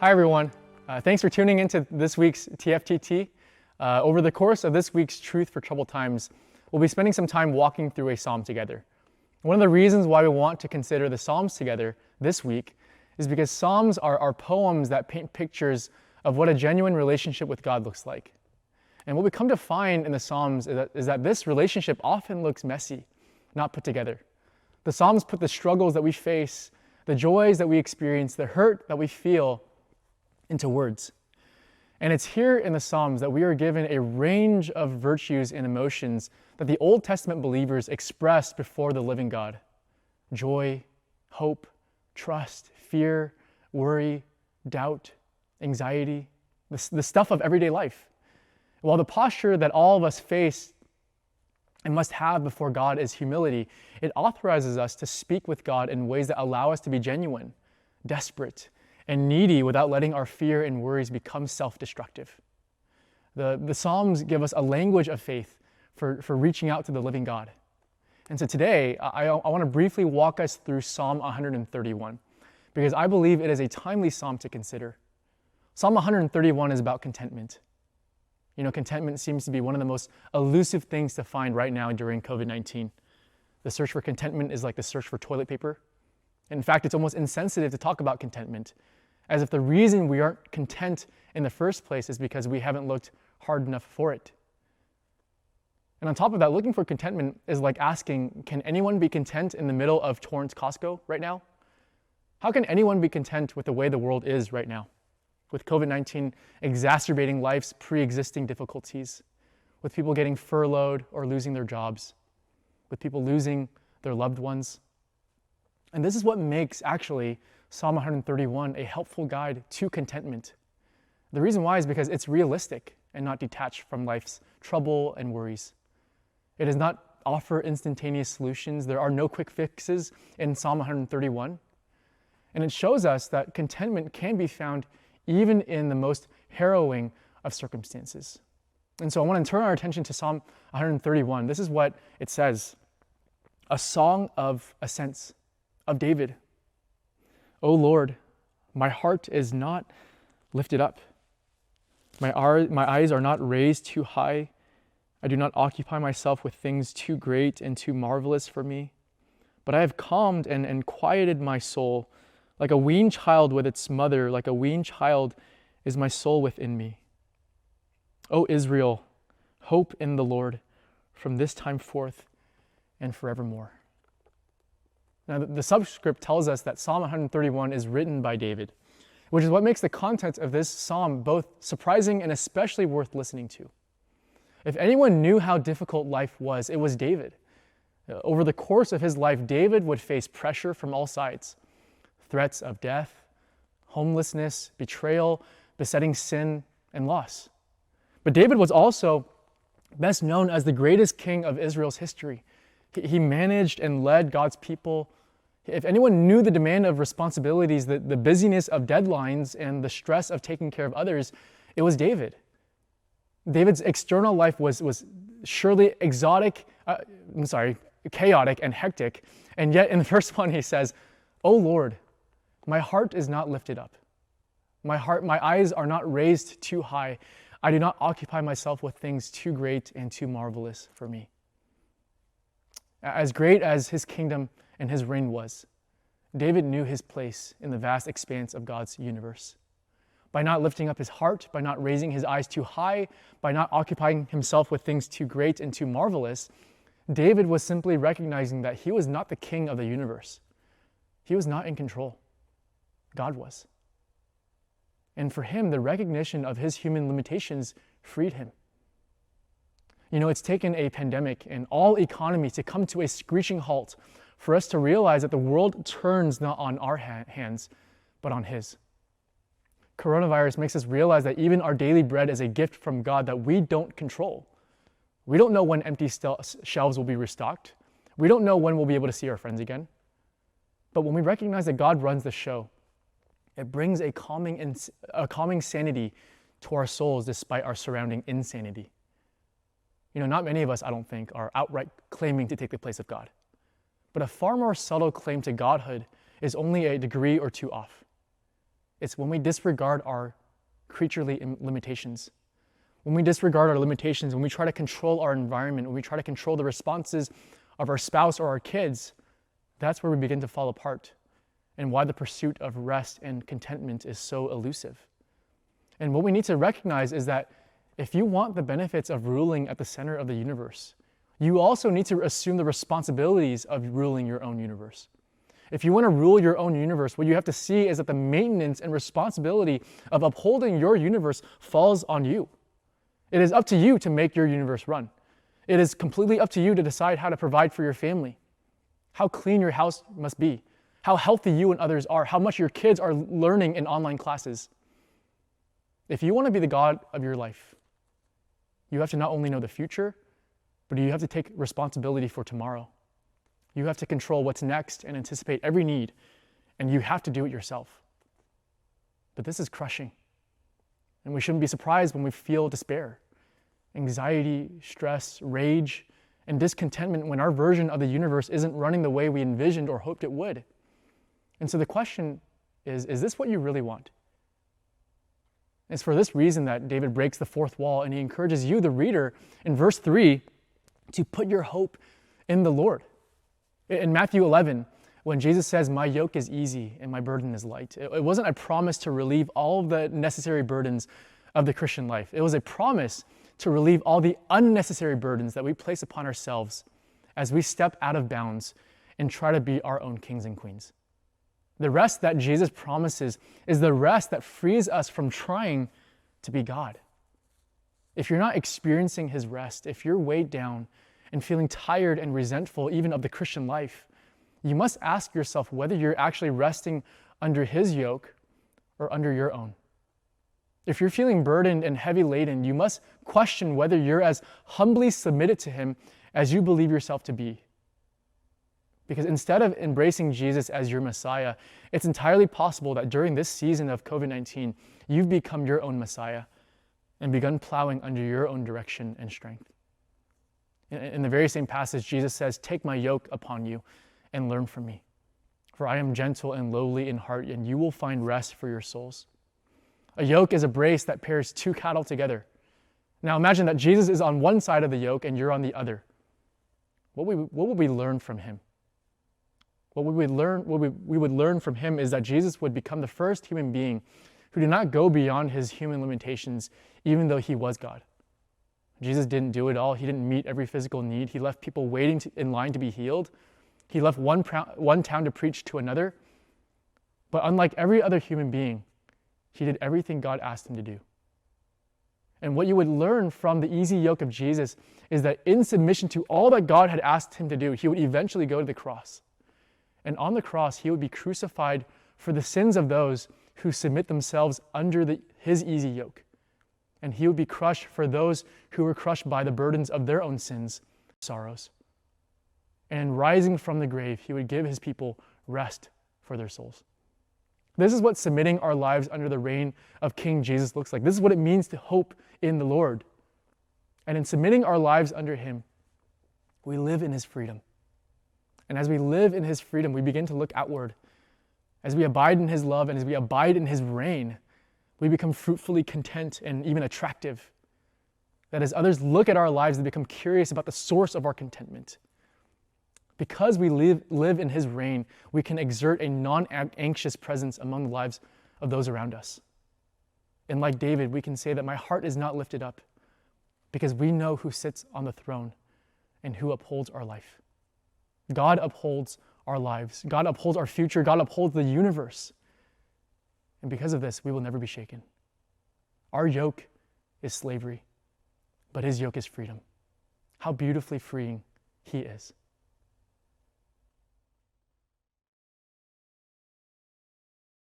Hi everyone, thanks for tuning into this week's TFTT. Over the course of this week's Truth for Troubled Times, we'll be spending some time walking through a psalm together. One of the reasons why we want to consider the Psalms together this week is because Psalms are poems that paint pictures of what a genuine relationship with God looks like. And what we come to find in the Psalms is that this relationship often looks messy, not put together. The Psalms put the struggles that we face, the joys that we experience, the hurt that we feel into words. And it's here in the Psalms that we are given a range of virtues and emotions that the Old Testament believers expressed before the living God. Joy, hope, trust, fear, worry, doubt, anxiety, the stuff of everyday life. While the posture that all of us face and must have before God is humility, it authorizes us to speak with God in ways that allow us to be genuine, desperate, and needy without letting our fear and worries become self-destructive. The Psalms give us a language of faith for reaching out to the living God. And so today, I want to briefly walk us through Psalm 131, because I believe it is a timely psalm to consider. Psalm 131 is about contentment. You know, contentment seems to be one of the most elusive things to find right now during COVID-19. The search for contentment is like the search for toilet paper. In fact, it's almost insensitive to talk about contentment, as if the reason we aren't content in the first place is because we haven't looked hard enough for it. And on top of that, looking for contentment is like asking, can anyone be content in the middle of Torrance Costco right now? How can anyone be content with the way the world is right now? With COVID-19 exacerbating life's pre-existing difficulties, with people getting furloughed or losing their jobs, with people losing their loved ones. And this is what makes, actually, Psalm 131 a helpful guide to contentment. The reason why is because it's realistic and not detached from life's trouble and worries. It does not offer instantaneous solutions. There are no quick fixes in Psalm 131. And it shows us that contentment can be found even in the most harrowing of circumstances. And so I want to turn our attention to Psalm 131. This is what it says: a song of ascents of David. O Lord, my heart is not lifted up. My eyes are not raised too high. I do not occupy myself with things too great and too marvelous for me. But I have calmed and quieted my soul. Like a weaned child with its mother, like a weaned child is my soul within me. O Israel, hope in the Lord from this time forth and forevermore. Now, the subscript tells us that Psalm 131 is written by David, which is what makes the content of this psalm both surprising and especially worth listening to. If anyone knew how difficult life was, it was David. Over the course of his life, David would face pressure from all sides: threats of death, homelessness, betrayal, besetting sin, and loss. But David was also best known as the greatest king of Israel's history. He managed and led God's people. If anyone knew the demand of responsibilities, the busyness of deadlines, and the stress of taking care of others, it was David. David's external life was surely chaotic and hectic. And yet in the first one he says, O Lord, my heart is not lifted up. My eyes are not raised too high. I do not occupy myself with things too great and too marvelous for me. As great as his kingdom and his reign was, David knew his place in the vast expanse of God's universe. By not lifting up his heart, by not raising his eyes too high, by not occupying himself with things too great and too marvelous, David was simply recognizing that he was not the king of the universe. He was not in control. God was. And for him, the recognition of his human limitations freed him. You know, it's taken a pandemic and all economy to come to a screeching halt for us to realize that the world turns not on our hands, but on his. Coronavirus makes us realize that even our daily bread is a gift from God that we don't control. We don't know when empty shelves will be restocked. We don't know when we'll be able to see our friends again. But when we recognize that God runs the show, it brings a calming sanity to our souls despite our surrounding insanity. You know, not many of us, I don't think, are outright claiming to take the place of God. But a far more subtle claim to godhood is only a degree or two off. It's when we disregard our creaturely limitations. When we disregard our limitations, when we try to control our environment, when we try to control the responses of our spouse or our kids, that's where we begin to fall apart, and why the pursuit of rest and contentment is so elusive. And what we need to recognize is that if you want the benefits of ruling at the center of the universe, you also need to assume the responsibilities of ruling your own universe. If you want to rule your own universe, what you have to see is that the maintenance and responsibility of upholding your universe falls on you. It is up to you to make your universe run. It is completely up to you to decide how to provide for your family, how clean your house must be, how healthy you and others are, how much your kids are learning in online classes. If you want to be the God of your life, you have to not only know the future, but you have to take responsibility for tomorrow. You have to control what's next and anticipate every need, and you have to do it yourself. But this is crushing, and we shouldn't be surprised when we feel despair, anxiety, stress, rage, and discontentment when our version of the universe isn't running the way we envisioned or hoped it would. And so the question is this what you really want? It's for this reason that David breaks the fourth wall, and he encourages you, the reader, in verse 3, to put your hope in the Lord. In Matthew 11, when Jesus says, "My yoke is easy and my burden is light," it wasn't a promise to relieve all of the necessary burdens of the Christian life. It was a promise to relieve all the unnecessary burdens that we place upon ourselves as we step out of bounds and try to be our own kings and queens. The rest that Jesus promises is the rest that frees us from trying to be God. If you're not experiencing his rest, if you're weighed down and feeling tired and resentful even of the Christian life, you must ask yourself whether you're actually resting under his yoke or under your own. If you're feeling burdened and heavy laden, you must question whether you're as humbly submitted to him as you believe yourself to be. Because instead of embracing Jesus as your Messiah, it's entirely possible that during this season of COVID-19, you've become your own Messiah and begun plowing under your own direction and strength. In the very same passage, Jesus says, "Take my yoke upon you and learn from me. For I am gentle and lowly in heart, and you will find rest for your souls." A yoke is a brace that pairs two cattle together. Now imagine that Jesus is on one side of the yoke and you're on the other. What would we learn from him? What we would learn from him is that Jesus would become the first human being who did not go beyond his human limitations, even though he was God. Jesus didn't do it all. He didn't meet every physical need. He left people waiting in line to be healed. He left one town to preach to another. But unlike every other human being, he did everything God asked him to do. And what you would learn from the easy yoke of Jesus is that in submission to all that God had asked him to do, he would eventually go to the cross. And on the cross, he would be crucified for the sins of those who submit themselves under his easy yoke. And he would be crushed for those who were crushed by the burdens of their own sins, sorrows. And rising from the grave, he would give his people rest for their souls. This is what submitting our lives under the reign of King Jesus looks like. This is what it means to hope in the Lord. And in submitting our lives under him, we live in his freedom. And as we live in his freedom, we begin to look outward. As we abide in his love and as we abide in his reign, we become fruitfully content and even attractive. That as others look at our lives, they become curious about the source of our contentment. Because we live in his reign, we can exert a non-anxious presence among the lives of those around us. And like David, we can say that my heart is not lifted up because we know who sits on the throne and who upholds our life. God upholds our lives. God upholds our future. God upholds the universe. And because of this, we will never be shaken. Our yoke is slavery, but his yoke is freedom. How beautifully freeing he is.